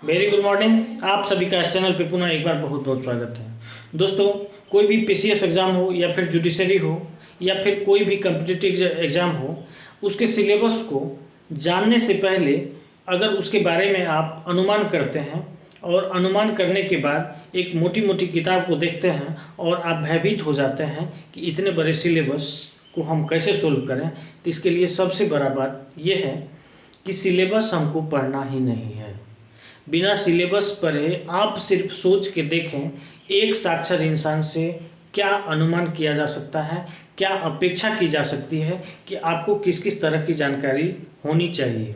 Very good morning. आप सभी का इस चैनल पे पुनः एक बार बहुत बहुत स्वागत है। दोस्तों, कोई भी पीसीएस एग्ज़ाम हो या फिर जुडिशरी हो या फिर कोई भी कम्पिटिटिव एग्ज़ाम हो, उसके सिलेबस को जानने से पहले अगर उसके बारे में आप अनुमान करते हैं और अनुमान करने के बाद एक मोटी मोटी किताब को देखते हैं और आप भयभीत हो जाते हैं कि इतने बड़े सिलेबस को हम कैसे सोल्व करें, तो इसके लिए सबसे बड़ा बात यह है कि सिलेबस हमको पढ़ना ही नहीं है। बिना सिलेबस पढ़े आप सिर्फ सोच के देखें एक साक्षर इंसान से क्या अनुमान किया जा सकता है, क्या अपेक्षा की जा सकती है कि आपको किस किस तरह की जानकारी होनी चाहिए।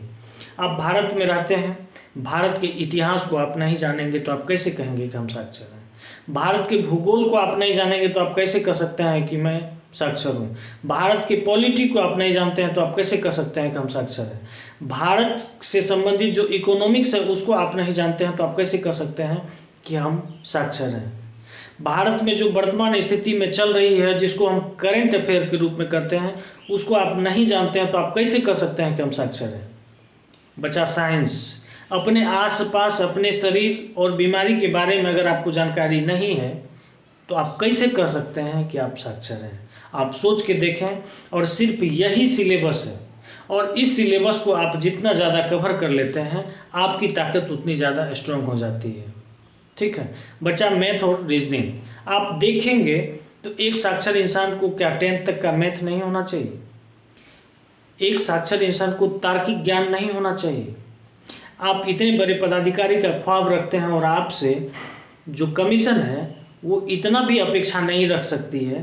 आप भारत में रहते हैं, भारत के इतिहास को आप नहीं जानेंगे तो आप कैसे कहेंगे कि हम साक्षर हैं। भारत के भूगोल को आप नहीं जानेंगे तो आप कैसे कह सकते हैं कि मैं साक्षर हूँ। भारत के पॉलिटी को आप नहीं जानते हैं तो आप कैसे कह सकते हैं कि हम साक्षर हैं। भारत से संबंधित जो इकोनॉमिक्स है उसको आप नहीं जानते हैं तो आप कैसे कह सकते हैं कि हम साक्षर हैं। भारत में जो वर्तमान स्थिति में चल रही है, जिसको हम करंट अफेयर के रूप में करते हैं, उसको आप नहीं जानते हैं तो आप कैसे कह सकते हैं कि हम साक्षर हैं। बचा साइंस। अपने आसपास अपने शरीर और बीमारी के बारे में अगर आपको जानकारी नहीं है तो आप कैसे कह सकते हैं कि आप साक्षर हैं। आप सोच के देखें, और सिर्फ यही सिलेबस है, और इस सिलेबस को आप जितना ज़्यादा कवर कर लेते हैं आपकी ताकत उतनी ज़्यादा स्ट्रांग हो जाती है। ठीक है, बचा मैथ और रीजनिंग। आप देखेंगे तो एक साक्षर इंसान को क्या 10th तक का मैथ नहीं होना चाहिए? एक साक्षर इंसान को तार्किक ज्ञान नहीं होना चाहिए? आप इतने बड़े पदाधिकारी का ख्वाब रखते हैं और आपसे जो कमीशन है वो इतना भी अपेक्षा नहीं रख सकती है,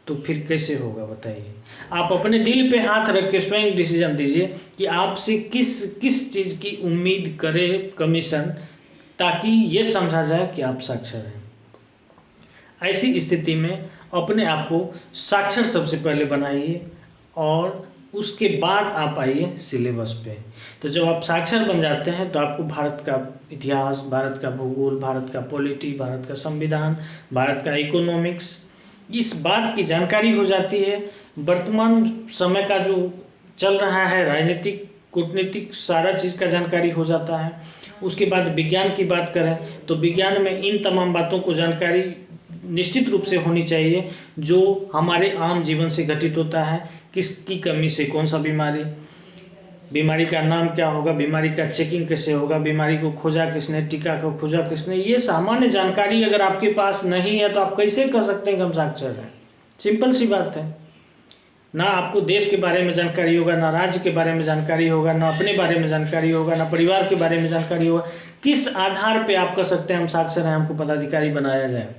तो फिर कैसे होगा बताइए। आप अपने दिल पे हाथ रख के स्वयं डिसीजन दीजिए कि आपसे किस किस चीज़ की उम्मीद करे कमीशन, ताकि ये समझा जाए कि आप साक्षर हैं। ऐसी स्थिति में अपने आप को साक्षर सबसे पहले बनाइए और उसके बाद आप आइए सिलेबस पे। तो जब आप साक्षर बन जाते हैं तो आपको भारत का इतिहास, भारत का भूगोल, भारत का पॉलिटी, भारत का संविधान, भारत का इकोनॉमिक्स, इस बात की जानकारी हो जाती है। वर्तमान समय का जो चल रहा है राजनीतिक, कूटनीतिक, सारा चीज़ का जानकारी हो जाता है। उसके बाद विज्ञान की बात करें तो विज्ञान में इन तमाम बातों को जानकारी निश्चित रूप से होनी चाहिए जो हमारे आम जीवन से घटित होता है। किसकी कमी से कौन सा बीमारी का नाम क्या होगा, बीमारी का चेकिंग कैसे होगा, बीमारी को खोजा किसने, टीका को खोजा किसने, ये सामान्य जानकारी अगर आपके पास नहीं है तो आप कैसे कह सकते हैं कि हम साक्षर हैं। सिंपल सी बात है। ना आपको देश के बारे में जानकारी होगा, ना राज्य के बारे में जानकारी होगा, ना अपने बारे में जानकारी होगा, ना परिवार के बारे में जानकारी होगा। किस आधार पे आप कह सकते हैं हम साक्षर हैं, हमको पदाधिकारी बनाया जाए।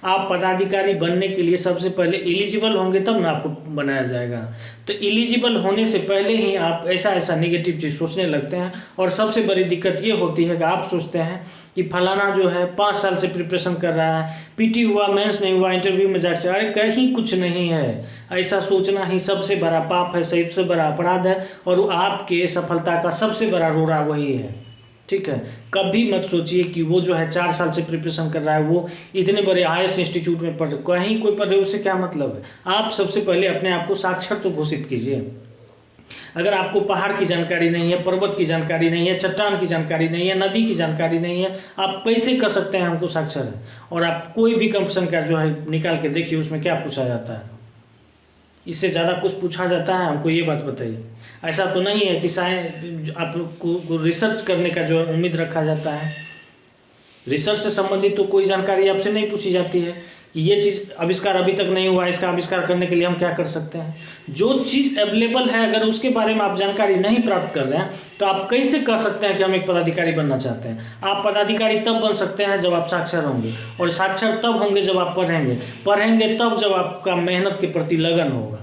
आप पदाधिकारी बनने के लिए सबसे पहले एलिजिबल होंगे तब ना आपको बनाया जाएगा। तो एलिजिबल होने से पहले ही आप ऐसा नेगेटिव चीज़ सोचने लगते हैं। और सबसे बड़ी दिक्कत ये होती है कि आप सोचते हैं कि फलाना जो है 5 साल से प्रिपरेशन कर रहा है, पीटी हुआ, मेंस नहीं हुआ, इंटरव्यू में जाकर, अरे कहीं कुछ नहीं है। ऐसा सोचना ही सबसे बड़ा पाप है, सबसे बड़ा अपराध है, और आपके सफलता का सबसे बड़ा रोड़ा वही है। ठीक है, कभी मत सोचिए कि वो जो है 4 साल से प्रिपरेशन कर रहा है, वो इतने बड़े IAS इंस्टीट्यूट में पढ़ कहीं कोई पढ़ रहे, उससे क्या मतलब है। आप सबसे पहले अपने आप को साक्षर तो घोषित कीजिए। अगर आपको पहाड़ की जानकारी नहीं है, पर्वत की जानकारी नहीं है, चट्टान की जानकारी नहीं है, नदी की जानकारी नहीं है, आप कैसे कह सकते हैं हमको साक्षर है। और आप कोई भी कंपटीशन का जो है निकाल के देखिए, उसमें क्या पूछा जाता है, इससे ज़्यादा कुछ पूछा जाता है? हमको ये बात बताइए। ऐसा तो नहीं है कि साइंस आपको रिसर्च करने का जो है उम्मीद रखा जाता है। रिसर्च से संबंधित तो कोई जानकारी आपसे नहीं पूछी जाती है कि ये चीज़ आविष्कार अभी तक नहीं हुआ, इसका आविष्कार करने के लिए हम क्या कर सकते हैं। जो चीज़ अवेलेबल है अगर उसके बारे में आप जानकारी नहीं प्राप्त कर रहे हैं तो आप कैसे कह सकते हैं कि हम एक पदाधिकारी बनना चाहते हैं। आप पदाधिकारी तब बन सकते हैं जब आप साक्षर होंगे, और साक्षर तब होंगे जब आप पढ़ेंगे तब जब आपका मेहनत के प्रति लगन होगा,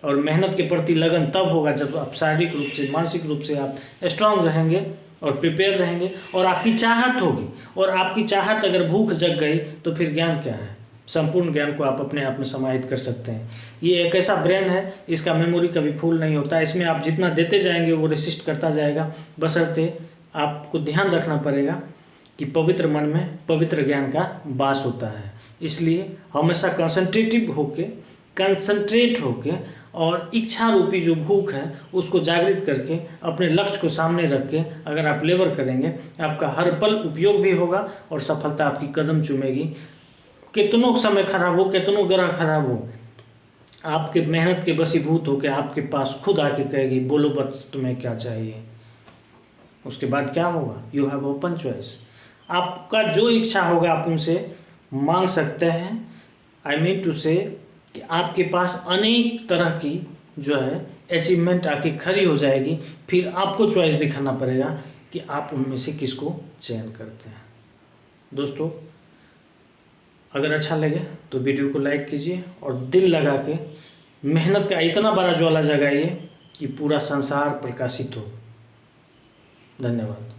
और मेहनत के प्रति लगन तब होगा जब आप शारीरिक रूप से, मानसिक रूप से आप स्ट्रांग रहेंगे और प्रिपेयर रहेंगे, और आपकी चाहत होगी। और आपकी चाहत अगर भूख जग गई तो फिर ज्ञान क्या है, संपूर्ण ज्ञान को आप अपने आप में समाहित कर सकते हैं। ये एक ऐसा ब्रेन है, इसका मेमोरी कभी फुल नहीं होता। इसमें आप जितना देते जाएंगे वो रेसिस्ट करता जाएगा, बशर्ते आपको ध्यान रखना पड़ेगा कि पवित्र मन में पवित्र ज्ञान का वास होता है। इसलिए हमेशा कंसंट्रेट होके और इच्छा रूपी जो भूख है उसको जागृत करके अपने लक्ष्य को सामने रख के अगर आप लेबर करेंगे, आपका हर पल उपयोग भी होगा और सफलता आपकी कदम चूमेगी। कितनों समय खराब हो, कितनों ग्रह खराब हो, आपके मेहनत के वशीभूत होकर आपके पास खुद आके कहेगी बोलो बस तुम्हें क्या चाहिए। उसके बाद क्या होगा? You have open choice. आपका जो इच्छा होगा आप उनसे मांग सकते हैं। आई मीन टू से कि आपके पास अनेक तरह की जो है अचीवमेंट आके खड़ी हो जाएगी। फिर आपको चॉइस दिखाना पड़ेगा कि आप उनमें से किसको चयन करते हैं। दोस्तों, अगर अच्छा लगे तो वीडियो को लाइक कीजिए और दिल लगा के मेहनत का इतना बड़ा ज्वाला जगाइए कि पूरा संसार प्रकाशित हो। धन्यवाद।